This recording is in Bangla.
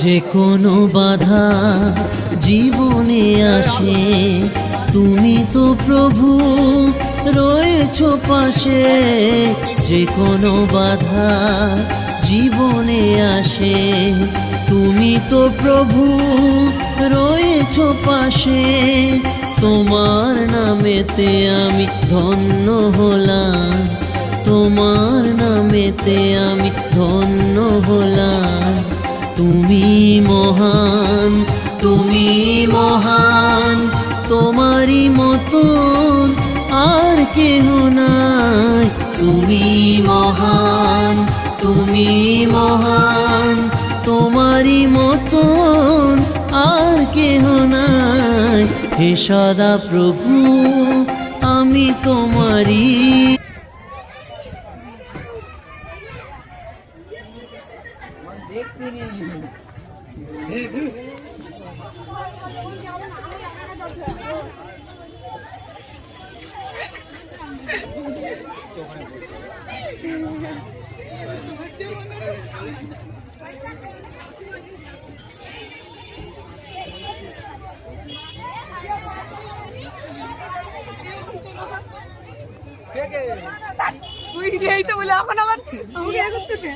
যে কোনো বাধা জীবনে আসে, তুমি তো প্রভু রয়েছো পাশে। যে কোনো বাধা জীবনে আসে, তুমি তো প্রভু রয়েছো পাশে। তোমার নামেতে আমি ধন্য হলাম, তোমার নামেতে আমি ধন্য হলাম। তুমি মহান, তুমি মহান, তোমারই মতন আর কেহ নাই। তুমি মহান, তুমি মহান, তোমারই মতন আর কেহ নাই। হে সদা প্রভু আমি তোমারই। তুই এই তো বলে এখন আমার করতেছে